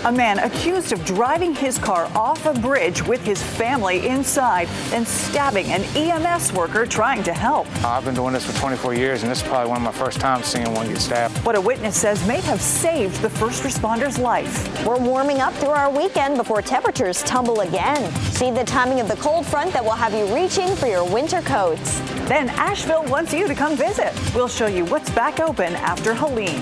A man accused of driving his car off a bridge with his family inside, then stabbing an EMS worker trying to help. I've been doing this for 24 years, and this is probably one of my first times seeing one get stabbed. What a witness says may have saved the first responder's life. We're warming up through our weekend before temperatures tumble again. See the timing of the cold front that will have you reaching for your winter coats. Then Asheville wants you to come visit. We'll show you what's back open after Helene.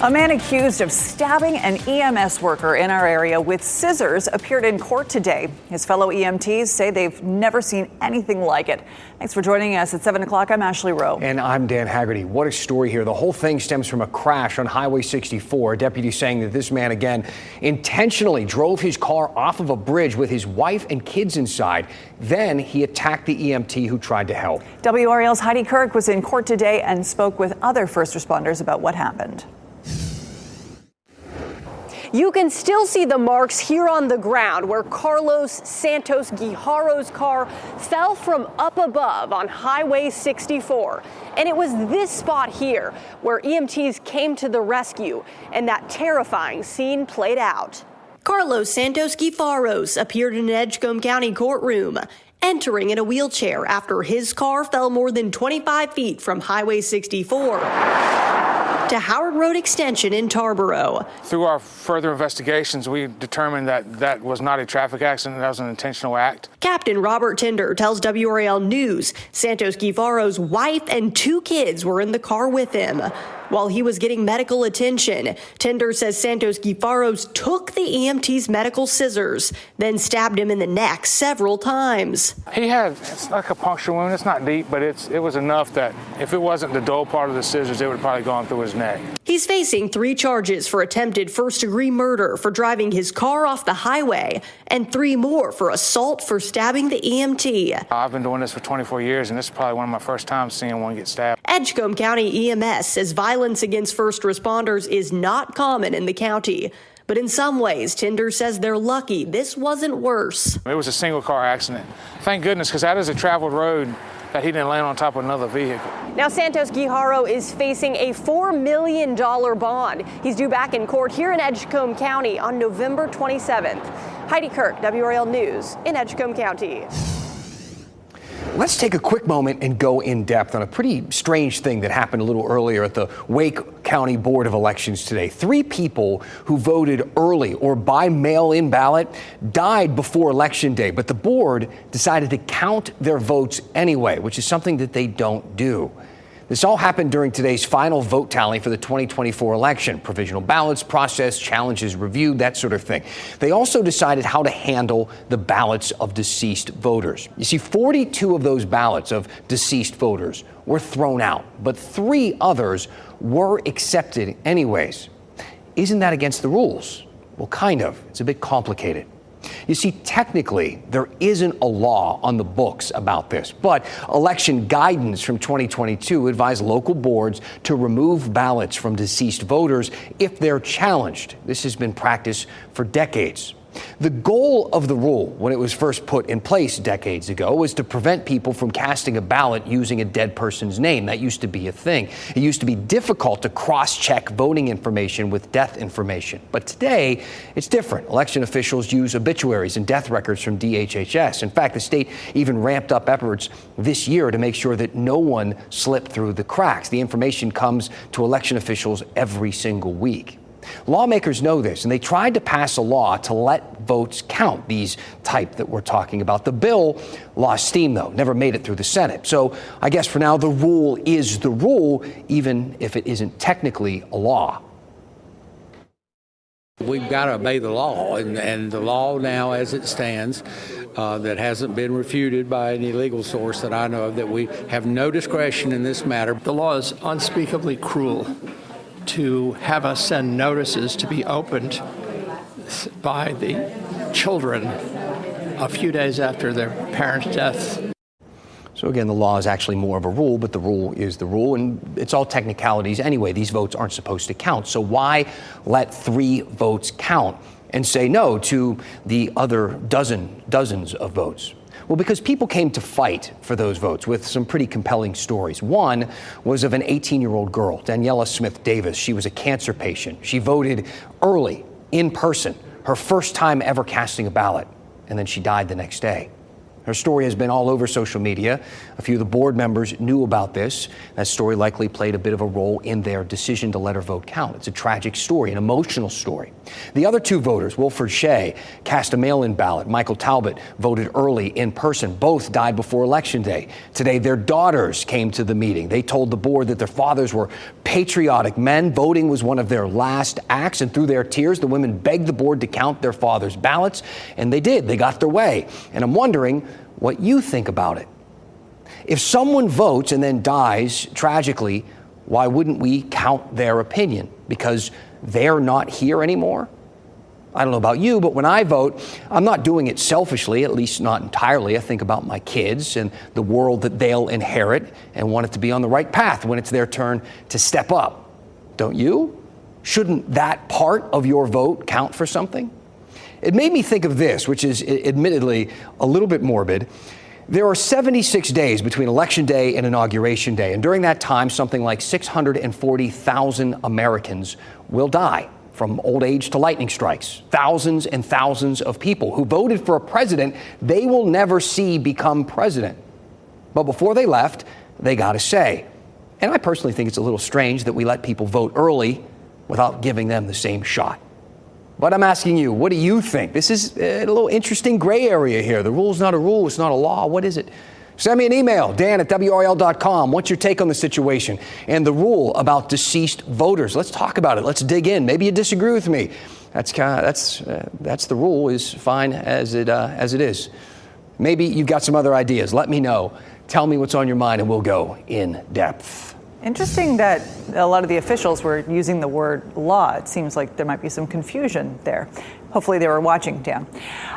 A man accused of stabbing an EMS worker in our area with scissors appeared in court today. His fellow EMTs say they've never seen anything like it. Thanks for joining us at 7 o'clock. I'm Ashley Rowe. And I'm Dan Haggerty. What a story here. The whole thing stems from a crash on Highway 64. Deputies saying that this man, again, intentionally drove his car off of a bridge with his wife and kids inside. Then he attacked the EMT who tried to help. WRAL's Heidi Kirk was in court today and spoke with other first responders about what happened. You can still see the marks here on the ground where Carlos Santos Guijarro's car fell from up above on Highway 64. And it was this spot here where EMTs came to the rescue and that terrifying scene played out. Carlos Santos Guijarros appeared in an Edgecombe County courtroom, entering in a wheelchair after his car fell more than 25 feet from Highway 64 to Howard Road Extension in Tarboro. Through our further investigations, we determined that that was not a traffic accident, that was an intentional act. Captain Robert Tinder tells WRAL News Santos Guijarro's wife and 2 kids were in the car with him. While he was getting medical attention, Tinder says Santos Guijarros took the EMT's medical scissors, then stabbed him in the neck several times. He had, it's like a puncture wound. It's not deep, but it was enough that if it wasn't the dull part of the scissors, it would have probably gone through his neck. He's facing 3 charges for attempted first-degree murder for driving his car off the highway and 3 more for assault for stabbing the EMT. I've been doing this for 24 years, and this is probably one of my first times seeing one get stabbed. Edgecombe County EMS says violence against first responders is not common in the county. But in some ways, Tinder says they're lucky this wasn't worse. It was a single car accident. Thank goodness, because that is a traveled road that he didn't land on top of another vehicle. Now Santos Guijarro is facing a $4 million bond. He's due back in court here in Edgecombe County on November 27th. Heidi Kirk, WRAL News in Edgecombe County. Let's take a quick moment and go in depth on a pretty strange thing that happened a little earlier at the Wake County Board of Elections today. 3 people who voted early or by mail-in ballot died before Election Day, but the board decided to count their votes anyway, which is something that they don't do. This all happened during today's final vote tally for the 2024 election. Provisional ballots processed, challenges reviewed, that sort of thing. They also decided how to handle the ballots of deceased voters. You see, 42 of those ballots of deceased voters were thrown out, but 3 others were accepted anyways. Isn't that against the rules? Well, kind of. It's a bit complicated. You see, technically, there isn't a law on the books about this, but election guidance from 2022 advised local boards to remove ballots from deceased voters if they're challenged. This has been practiced for decades. The goal of the rule, when it was first put in place decades ago, was to prevent people from casting a ballot using a dead person's name. That used to be a thing. It used to be difficult to cross-check voting information with death information. But today, it's different. Election officials use obituaries and death records from DHHS. In fact, the state even ramped up efforts this year to make sure that no one slipped through the cracks. The information comes to election officials every single week. Lawmakers know this, and they tried to pass a law to let votes count, these type that we're talking about. The bill lost steam, though, never made it through the Senate. So I guess for now, the rule is the rule, even if it isn't technically a law. We've got to obey the law, and the law now as it stands, that hasn't been refuted by any legal source that I know of, that we have no discretion in this matter. The law is unspeakably cruel to have us send notices to be opened by the children a few days after their parents' death. So again, the law is actually more of a rule, but the rule is the rule, and it's all technicalities anyway. These votes aren't supposed to count. So why let 3 votes count and say no to the other dozens of votes? Well, because people came to fight for those votes with some pretty compelling stories. One was of an 18-year-old girl, Daniela Smith Davis. She was a cancer patient. She voted early, in person, her first time ever casting a ballot, and then she died the next day. Her story has been all over social media. A few of the board members knew about this. That story likely played a bit of a role in their decision to let her vote count. It's a tragic story, an emotional story. The other two voters, Wilford Shea, cast a mail-in ballot. Michael Talbot voted early in person. Both died before Election Day. Today, their daughters came to the meeting. They told the board that their fathers were patriotic men. Voting was one of their last acts, and through their tears, the women begged the board to count their fathers' ballots, and they did. They got their way. And I'm wondering what you think about it. If someone votes and then dies tragically, why wouldn't we count their opinion? Because they're not here anymore? I don't know about you, but when I vote, I'm not doing it selfishly, at least not entirely. I think about my kids and the world that they'll inherit and want it to be on the right path when it's their turn to step up. Don't you? Shouldn't that part of your vote count for something? It made me think of this, which is admittedly a little bit morbid. There are 76 days between Election Day and Inauguration Day, and during that time, something like 640,000 Americans will die from old age to lightning strikes. Thousands and thousands of people who voted for a president they will never see become president. But before they left, they got a say. And I personally think it's a little strange that we let people vote early without giving them the same shot. But I'm asking you, what do you think? This is a little interesting gray area here. The rule's not a rule. It's not a law. What is it? Send me an email, dan@WRAL.com. What's your take on the situation and the rule about deceased voters? Let's talk about it. Let's dig in. Maybe you disagree with me. That's the rule. Is fine as it is. Maybe you've got some other ideas. Let me know. Tell me what's on your mind, and we'll go in depth. Interesting that a lot of the officials were using the word law. It seems like there might be some confusion there. Hopefully they were watching, Dan.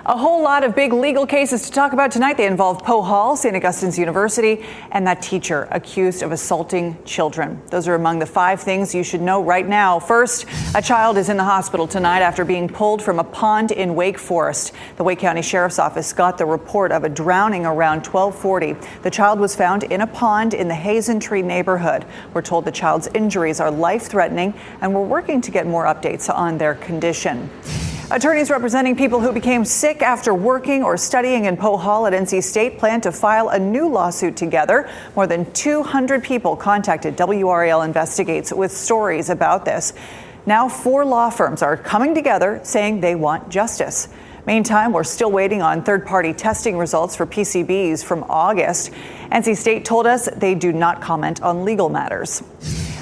A whole lot of big legal cases to talk about tonight. They involve Poe Hall, St. Augustine's University, and that teacher accused of assaulting children. Those are among the 5 things you should know right now. First, a child is in the hospital tonight after being pulled from a pond in Wake Forest. The Wake County Sheriff's Office got the report of a drowning around 12:40. The child was found in a pond in the Hazen Tree neighborhood. We're told the child's injuries are life-threatening, and we're working to get more updates on their condition. Attorneys representing people who became sick after working or studying in Poe Hall at NC State plan to file a new lawsuit together. More than 200 people contacted WRAL Investigates with stories about this. Now 4 law firms are coming together saying they want justice. Meantime, we're still waiting on third-party testing results for PCBs from August. NC State told us they do not comment on legal matters.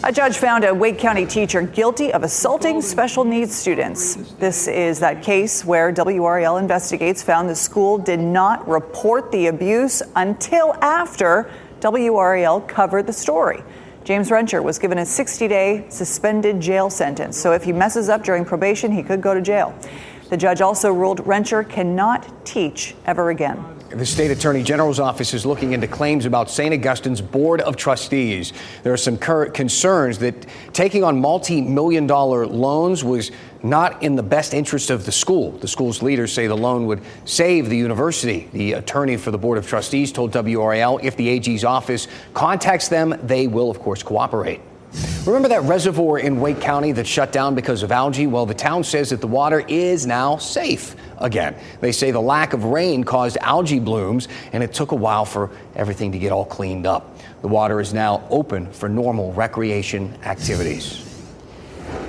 A judge found a Wake County teacher guilty of assaulting special needs students. This is that case where WRAL Investigates found the school did not report the abuse until after WRAL covered the story. James Rencher was given a 60-day suspended jail sentence. So if he messes up during probation, he could go to jail. The judge also ruled Rencher cannot teach ever again. The state attorney general's office is looking into claims about St. Augustine's Board of Trustees. There are some current concerns that taking on multi-million-dollar loans was not in the best interest of the school. The school's leaders say the loan would save the university. The attorney for the Board of Trustees told WRAL if the AG's office contacts them, they will, of course, cooperate. Remember that reservoir in Wake County that shut down because of algae? Well, the town says that the water is now safe again. They say the lack of rain caused algae blooms, and it took a while for everything to get all cleaned up. The water is now open for normal recreation activities.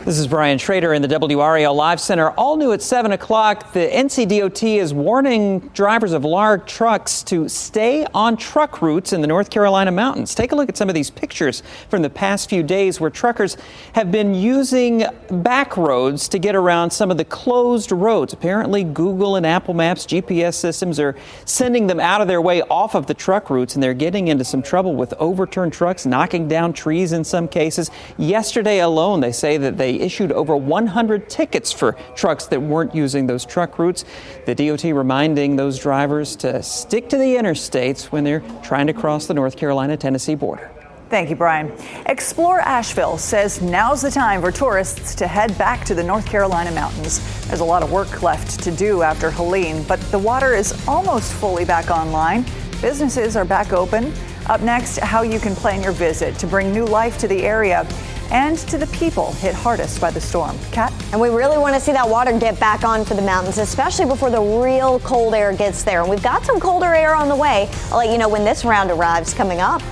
This is Brian Schrader in the WRAL Live Center. All new at 7 o'clock, the NCDOT is warning drivers of large trucks to stay on truck routes in the North Carolina mountains. Take a look at some of these pictures from the past few days where truckers have been using back roads to get around some of the closed roads. Apparently, Google and Apple Maps GPS systems are sending them out of their way off of the truck routes, and they're getting into some trouble with overturned trucks, knocking down trees in some cases. Yesterday alone, they say that they issued over 100 tickets for trucks that weren't using those truck routes. The DOT reminding those drivers to stick to the interstates when they're trying to cross the North Carolina-Tennessee border. Thank you, Brian. Explore Asheville says now's the time for tourists to head back to the North Carolina mountains. There's a lot of work left to do after Helene, but the water is almost fully back online. Businesses are back open. Up next, how you can plan your visit to bring new life to the area and to the people hit hardest by the storm. Kat? And we really want to see that water get back on for the mountains, especially before the real cold air gets there. And we've got some colder air on the way. I'll let you know when this round arrives coming up.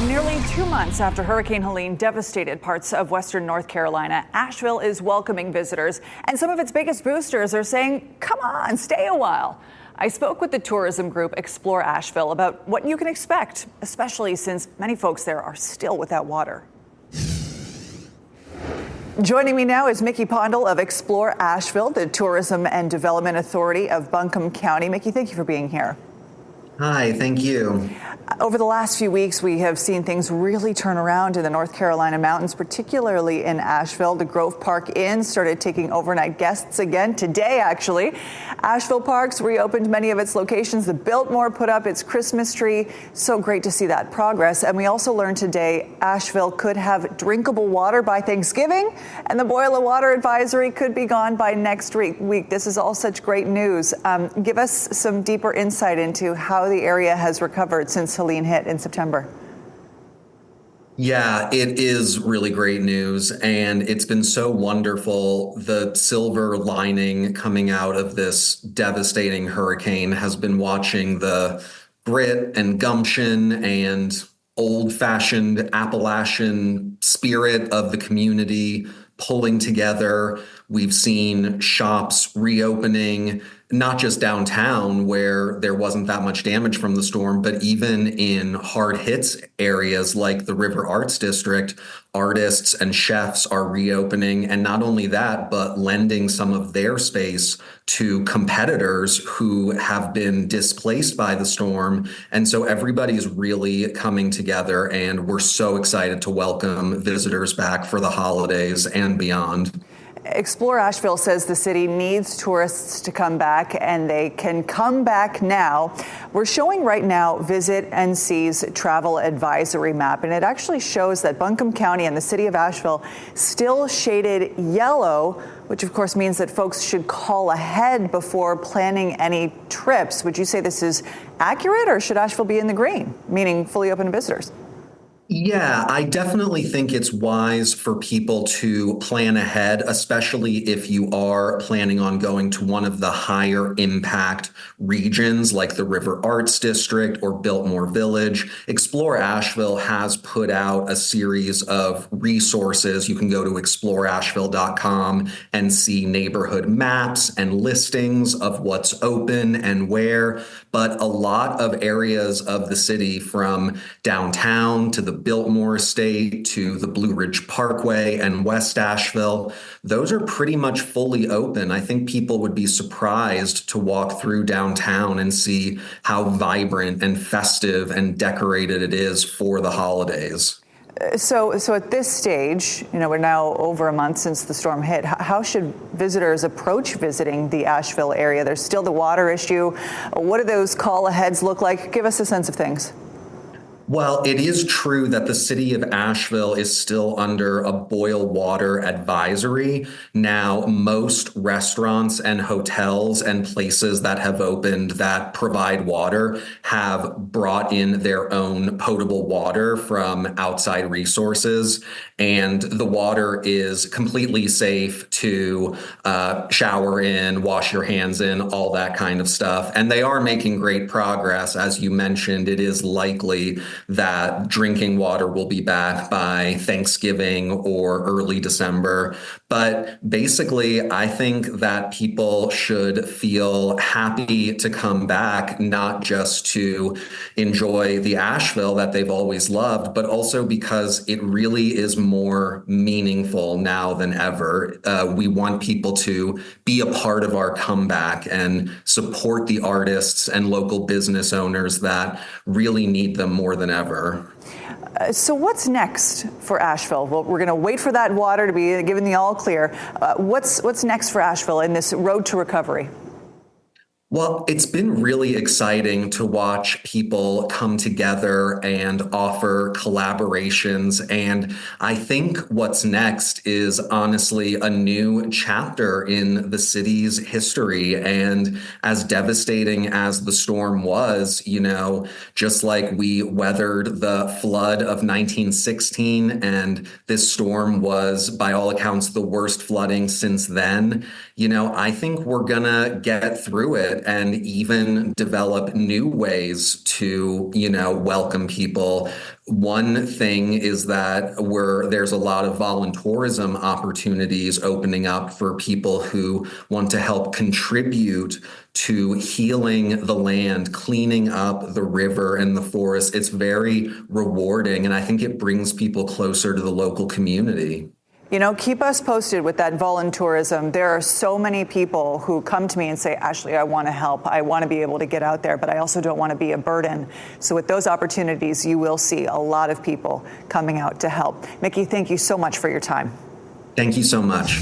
Nearly 2 months after Hurricane Helene devastated parts of western North Carolina, Asheville is welcoming visitors, and some of its biggest boosters are saying, come on, stay a while. I spoke with the tourism group Explore Asheville about what you can expect, especially since many folks there are still without water. Joining me now is Mickey Pondle of Explore Asheville, the Tourism and Development Authority of Buncombe County. Mickey, thank you for being here. Hi, thank you. Over the last few weeks, we have seen things really turn around in the North Carolina mountains, particularly in Asheville. The Grove Park Inn started taking overnight guests again today, actually. Asheville Parks reopened many of its locations. The Biltmore put up its Christmas tree. So great to see that progress. And we also learned today Asheville could have drinkable water by Thanksgiving, and the boil of water advisory could be gone by next week. This is all such great news. Give us some deeper insight into how the area has recovered since Helene hit in September. Yeah, it is really great news, and it's been so wonderful. The silver lining coming out of this devastating hurricane has been watching the grit and gumption and old-fashioned Appalachian spirit of the community pulling together. We've seen shops reopening, not just downtown where there wasn't that much damage from the storm, but even in hard hits areas like the River Arts District, artists and chefs are reopening. And not only that, but lending some of their space to competitors who have been displaced by the storm. And so everybody's really coming together, and we're so excited to welcome visitors back for the holidays and beyond. Explore Asheville says the city needs tourists to come back, and they can come back now. We're showing right now Visit NC's travel advisory map, and it actually shows that Buncombe County and the city of Asheville still shaded yellow, which of course means that folks should call ahead before planning any trips. Would you say this is accurate, or should Asheville be in the green, meaning fully open to visitors? Yeah, I definitely think it's wise for people to plan ahead, especially if you are planning on going to one of the higher impact regions like the River Arts District or Biltmore Village. Explore Asheville has put out a series of resources. You can go to exploreasheville.com and see neighborhood maps and listings of what's open and where. But a lot of areas of the city, from downtown to the Biltmore Estate to the Blue Ridge Parkway and West Asheville, those are pretty much fully open. I think people would be surprised to walk through downtown and see how vibrant and festive and decorated it is for the holidays. So at this stage, we're now over a month since the storm hit. How should visitors approach visiting the Asheville area? There's still the water issue. What do those call aheads look like? Give us a sense of things. Well, it is true that the city of Asheville is still under a boil water advisory. Now, most restaurants and hotels and places that have opened that provide water have brought in their own potable water from outside resources. And the water is completely safe to shower in, wash your hands in, all that kind of stuff. And they are making great progress. As you mentioned, it is likely that drinking water will be back by Thanksgiving or early December. But basically, I think that people should feel happy to come back, not just to enjoy the Asheville that they've always loved, but also because it really is more meaningful now than ever. We want people to be a part of our comeback and support the artists and local business owners that really need them more than ever. So what's next for Asheville? Well, we're going to wait for that water to be given the all clear. What's next for Asheville in this road to recovery? Well, it's been really exciting to watch people come together and offer collaborations. And I think what's next is honestly a new chapter in the city's history. And as devastating as the storm was, just like we weathered the flood of 1916, and this storm was, by all accounts, the worst flooding since then, I think we're gonna get through it and even develop new ways to, welcome people. One thing is that there's a lot of volunteerism opportunities opening up for people who want to help contribute to healing the land, cleaning up the river and the forest. It's very rewarding, and I think it brings people closer to the local community. Keep us posted with that volunteerism. There are so many people who come to me and say, Ashley, I want to help. I want to be able to get out there, but I also don't want to be a burden. So with those opportunities, you will see a lot of people coming out to help. Mickey, thank you so much for your time. Thank you so much.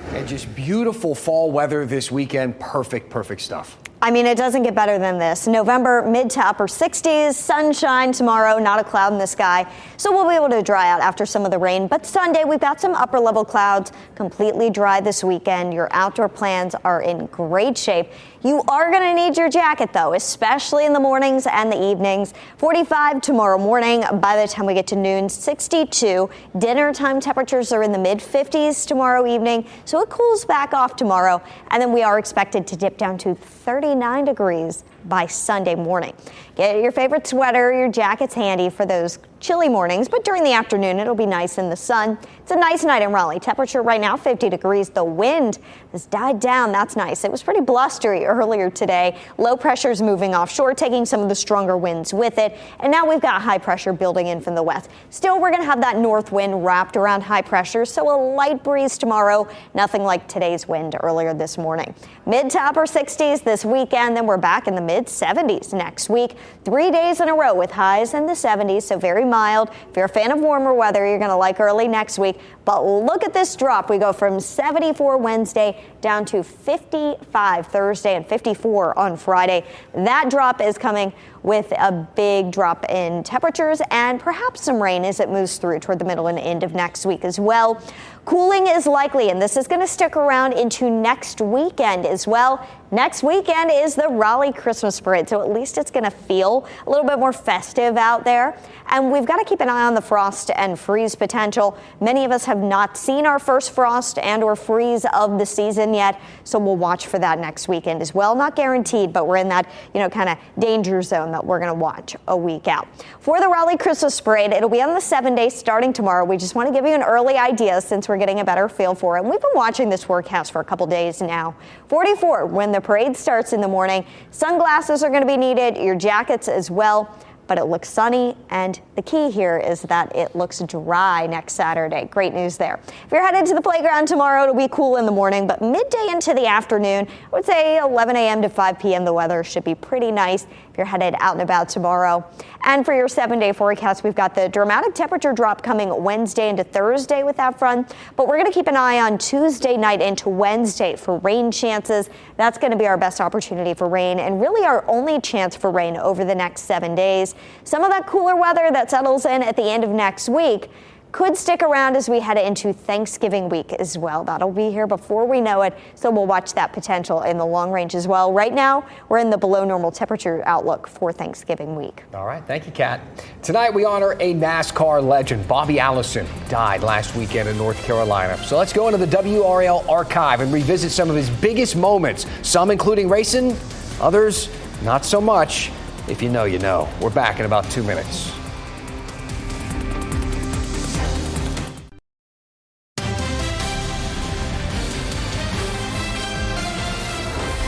And just beautiful fall weather this weekend. Perfect stuff. I mean, it doesn't get better than this. November, mid to upper 60s, sunshine tomorrow, not a cloud in the sky. So we'll be able to dry out after some of the rain. But Sunday, we've got some upper level clouds, completely dry this weekend. Your outdoor plans are in great shape. You are going to need your jacket, though, especially in the mornings and the evenings. 45 tomorrow morning. By the time we get to noon, 62. Dinner time temperatures are in the mid 50s tomorrow evening. So it cools back off tomorrow. And then we are expected to dip down to 39 degrees by Sunday morning. Get your favorite sweater, your jackets handy for those chilly mornings, but during the afternoon, it'll be nice in the sun. It's a nice night in Raleigh. Temperature right now, 50 degrees. The wind has died down. That's nice. It was pretty blustery earlier today. Low pressure's moving offshore, taking some of the stronger winds with it. And now we've got high pressure building in from the west. Still, we're going to have that north wind wrapped around high pressure, so a light breeze tomorrow. Nothing like today's wind earlier this morning. Mid to upper 60s this weekend, then we're back in the mid 70s next week. 3 days in a row with highs in the 70s, so very mild. If you're a fan of warmer weather, you're going to like early next week. But look at this drop. We go from 74 Wednesday down to 55 Thursday and 54 on Friday. That drop is coming with a big drop in temperatures and perhaps some rain as it moves through toward the middle and end of next week as well. Cooling is likely, and this is going to stick around into next weekend as well. Next weekend is the Raleigh Christmas Parade, so at least it's going to feel a little bit more festive out there. And we've got to keep an eye on the frost and freeze potential. Many of us have not seen our first frost and or freeze of the season yet, so we'll watch for that next weekend as well. Not guaranteed, but we're in that, kind of danger zone that we're going to watch a week out. For the Raleigh Christmas Parade, it'll be on the 7 days starting tomorrow. We just want to give you an early idea since we're getting a better feel for it. And we've been watching this forecast for a couple days now. 44 when the parade starts in the morning. Sunglasses are going to be needed, your jackets as well. But it looks sunny, and the key here is that it looks dry next Saturday. Great news there. If you're headed to the playground tomorrow, it'll be cool in the morning, but midday into the afternoon, I would say 11 a.m. to 5 p.m., the weather should be pretty nice if you're headed out and about tomorrow. And for your 7-day forecast, we've got the dramatic temperature drop coming Wednesday into Thursday with that front, but we're going to keep an eye on Tuesday night into Wednesday for rain chances. That's going to be our best opportunity for rain and really our only chance for rain over the next 7 days. Some of that cooler weather that settles in at the end of next week could stick around as we head into Thanksgiving week as well. That'll be here before we know it, so we'll watch that potential in the long range as well. Right now, we're in the below normal temperature outlook for Thanksgiving week. All right. Thank you, Kat. Tonight, we honor a NASCAR legend. Bobby Allison died last weekend in North Carolina. So let's go into the WRAL archive and revisit some of his biggest moments, some including racing, others not so much. If you know, you know. We're back in about 2 minutes.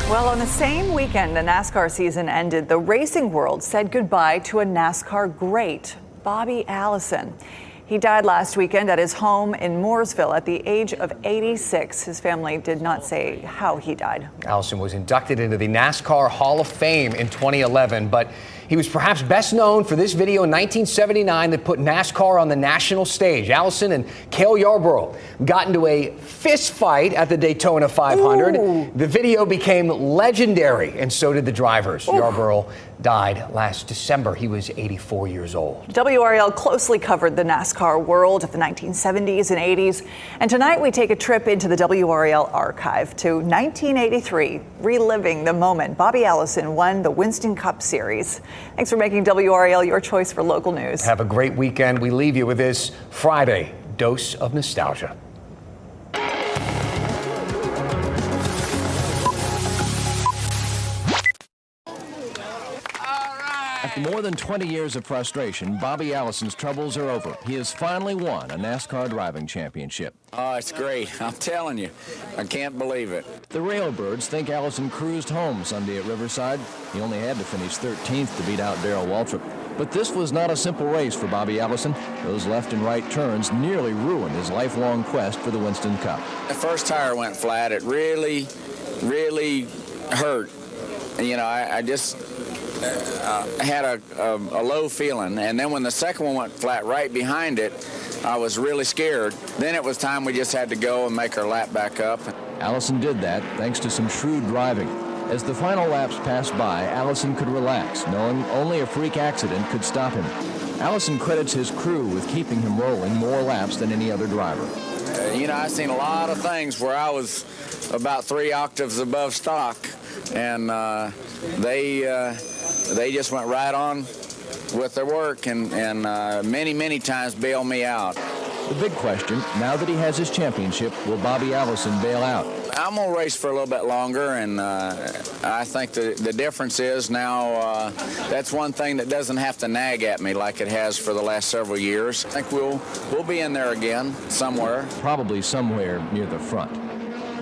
Well, on the same weekend the NASCAR season ended, the racing world said goodbye to a NASCAR great, Bobby Allison. He died last weekend at his home in Mooresville at the age of 86. His family did not say how he died. Allison was inducted into the NASCAR Hall of Fame in 2011, but He was perhaps best known for this video in 1979 that put NASCAR on the national stage. Allison and Cale Yarborough got into a fist fight at the Daytona 500. Ooh. The video became legendary, and so did the drivers. Ooh. Yarborough died last December. He was 84 years old. WRAL closely covered the NASCAR world of the 1970s and 80s. And tonight we take a trip into the WRAL archive to 1983, reliving the moment Bobby Allison won the Winston Cup Series. Thanks for making WRAL your choice for local news. Have a great weekend. We leave you with this Friday dose of nostalgia. After more than 20 years of frustration, Bobby Allison's troubles are over. He has finally won a NASCAR driving championship. Oh, it's great. I'm telling you, I can't believe it. The Railbirds think Allison cruised home Sunday at Riverside. He only had to finish 13th to beat out Darrell Waltrip. But this was not a simple race for Bobby Allison. Those left and right turns nearly ruined his lifelong quest for the Winston Cup. The first tire went flat. It really, really hurt. You know, I just had a low feeling, and then when the second one went flat right behind it, I was really scared. Then it was time we just had to go and make our lap back up. Allison did that thanks to some shrewd driving. As the final laps passed by, Allison could relax, knowing only a freak accident could stop him. Allison credits his crew with keeping him rolling more laps than any other driver. You know, I've seen a lot of things where I was about 3 octaves above stock, and they just went right on with their work and many times bailed me out. The big question, now that he has his championship, will Bobby Allison bail out? I'm going to race for a little bit longer, and I think the difference is now that's one thing that doesn't have to nag at me like it has for the last several years. I think we'll be in there again somewhere. Probably somewhere near the front.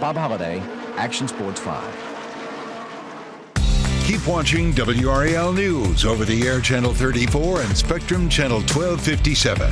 Bob Holliday, Action Sports 5. Keep watching WRAL News over the air Channel 34 and Spectrum Channel 1257.